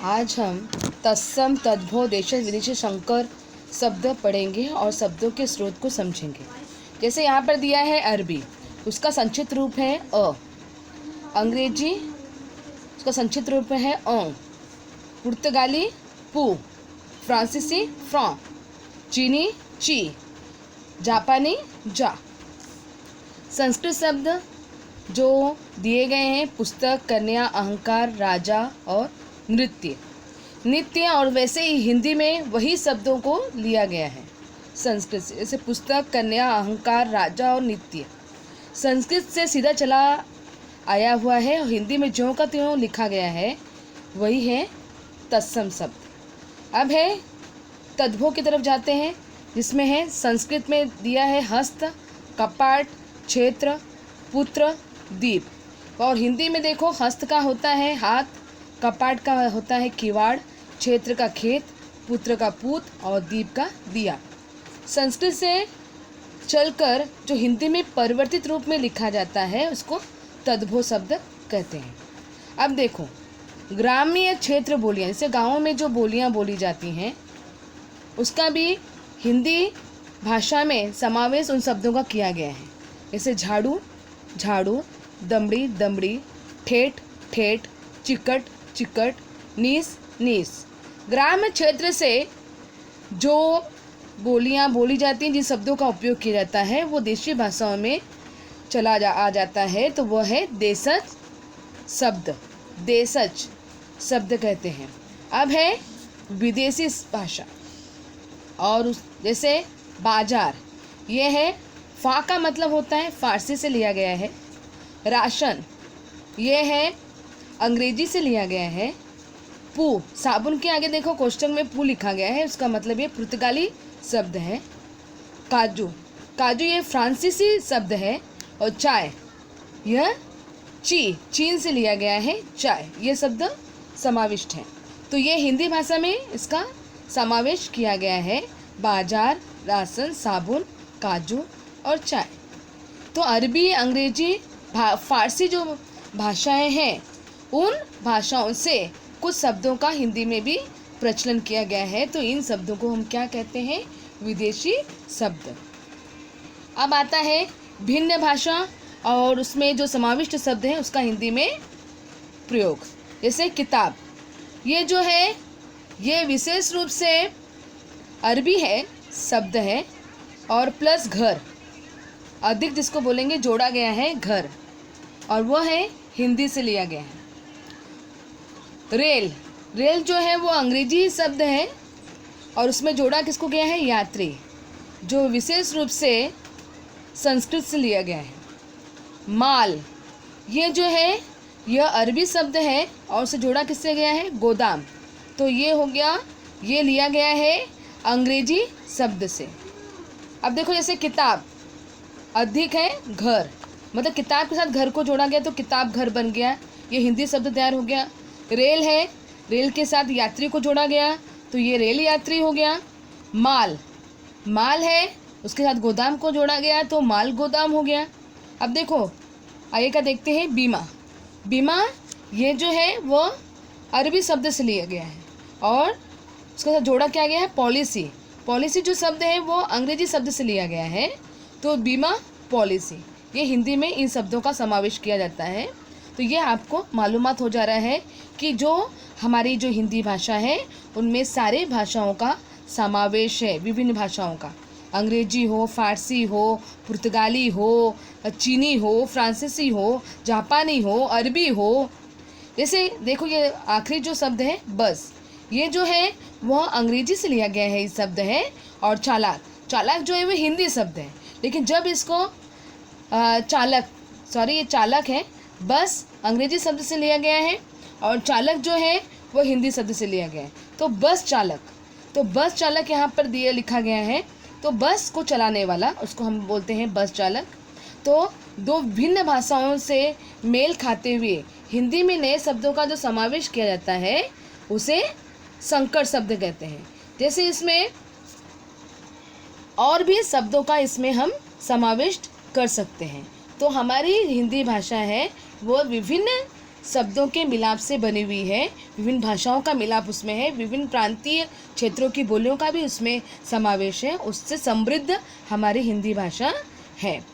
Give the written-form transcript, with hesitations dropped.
आज हम तत्सम तद्भव देशज विदेशी संकर शब्द पढ़ेंगे और शब्दों के स्रोत को समझेंगे। जैसे यहाँ पर दिया है अरबी, उसका संक्षिप्त रूप है अ। अंग्रेजी, उसका संक्षिप्त रूप है अ। पुर्तगाली पू, फ्रांसीसी फ्रां, चीनी ची, जापानी जा। संस्कृत शब्द जो दिए गए हैं पुस्तक, कन्या, अहंकार, राजा और नृत्य। नित्य और वैसे ही हिंदी में वही शब्दों को लिया गया है संस्कृत से, जैसे पुस्तक, कन्या, अहंकार, राजा और नित्य संस्कृत से सीधा चला आया हुआ है और हिंदी में ज्यों का त्यों लिखा गया है, वही है तत्सम शब्द। अब है तद्भव की तरफ जाते हैं, जिसमें है संस्कृत में दिया है हस्त, कपाट, क्षेत्र, पुत्र, दीप। और हिंदी में देखो हस्त का होता है हाथ, कपाट का होता है किवाड़, क्षेत्र का खेत, पुत्र का पूत और दीप का दिया। संस्कृत से चलकर जो हिंदी में परिवर्तित रूप में लिखा जाता है उसको तद्भव शब्द कहते हैं। अब देखो ग्रामीण क्षेत्र बोलियाँ, जैसे गाँवों में जो बोलियाँ बोली जाती हैं उसका भी हिंदी भाषा में समावेश उन शब्दों का किया गया है। जैसे झाड़ू झाड़ू, दमड़ी दमड़ी, ठेठ ठेठ, चिकट चिकट, नीस नीस। ग्राम्य क्षेत्र से जो बोलियाँ बोली जाती हैं, जिन शब्दों का उपयोग किया जाता है वो देशी भाषाओं में आ जाता है, तो वो है देशज शब्द, देशज शब्द कहते हैं। अब है विदेशी भाषा, और जैसे बाजार, ये है फा का मतलब होता है फारसी से लिया गया है। राशन, ये है अंग्रेजी से लिया गया है। पू, साबुन के आगे देखो कोष्टक में पू लिखा गया है, उसका मतलब ये पुर्तगाली शब्द है। काजू, काजू ये फ्रांसीसी शब्द है। और चाय, यह चीन से लिया गया है चाय, ये शब्द समाविष्ट है। तो ये हिंदी भाषा में इसका समावेश किया गया है, बाजार, राशन, साबुन, काजू और चाय। तो अरबी, अंग्रेजी, फारसी जो भाषाएं हैं उन भाषाओं से कुछ शब्दों का हिंदी में भी प्रचलन किया गया है, तो इन शब्दों को हम क्या कहते हैं? विदेशी शब्द। अब आता है भिन्न भाषा और उसमें जो समाविष्ट शब्द है उसका हिंदी में प्रयोग। जैसे किताब, ये जो है ये विशेष रूप से अरबी है शब्द है, और प्लस घर, अधिक जिसको बोलेंगे जोड़ा गया है घर, और वो है हिंदी से लिया गया है। रेल, रेल जो है वो अंग्रेजी शब्द है और उसमें जोड़ा किसको गया है? यात्री, जो विशेष रूप से संस्कृत से लिया गया है। माल, ये जो है यह अरबी शब्द है और उसे जोड़ा किससे गया है? गोदाम, तो ये हो गया, ये लिया गया है अंग्रेजी शब्द से। अब देखो जैसे किताब, अधिक है घर, मतलब किताब के साथ घर को जोड़ा गया तो किताब घर बन गया, ये हिंदी शब्द तैयार हो गया। रेल है, रेल के साथ यात्री को जोड़ा गया तो ये रेल यात्री हो गया। माल, माल है उसके साथ गोदाम को जोड़ा गया तो माल गोदाम हो गया। अब देखो आगे का देखते हैं बीमा, बीमा ये जो है वो अरबी शब्द से लिया गया है और उसके साथ जोड़ा क्या गया है? पॉलिसी, पॉलिसी जो शब्द है वो अंग्रेजी शब्द से लिया गया है, तो बीमा पॉलिसी, ये हिंदी में इन शब्दों का समावेश किया जाता है। तो ये आपको मालूमात हो जा रहा है कि जो हमारी जो हिंदी भाषा है उनमें सारे भाषाओं का समावेश है, विभिन्न भाषाओं का, अंग्रेजी हो, फारसी हो, पुर्तगाली हो, चीनी हो, फ्रांसीसी हो, जापानी हो, अरबी हो। जैसे देखो ये आखिरी जो शब्द है बस, ये जो है वह अंग्रेजी से लिया गया है, ये शब्द है। और चालाक, चालाक जो है वो हिंदी शब्द है, लेकिन जब इसको ये चालक है, बस अंग्रेजी शब्द से लिया गया है और चालक जो है वो हिंदी शब्द से लिया गया है, तो बस चालक, तो बस चालक यहाँ पर दिया लिखा गया है, तो बस को चलाने वाला उसको हम बोलते हैं बस चालक। तो दो भिन्न भाषाओं से मेल खाते हुए हिंदी में नए शब्दों का जो समावेश किया जाता है उसे संकर शब्द कहते हैं। जैसे इसमें और भी शब्दों का इसमें हम समावेश कर सकते हैं। तो हमारी हिंदी भाषा है वो विभिन्न शब्दों के मिलाप से बनी हुई है, विभिन्न भाषाओं का मिलाप उसमें है, विभिन्न प्रांतीय क्षेत्रों की बोलियों का भी उसमें समावेश है, उससे समृद्ध हमारी हिंदी भाषा है।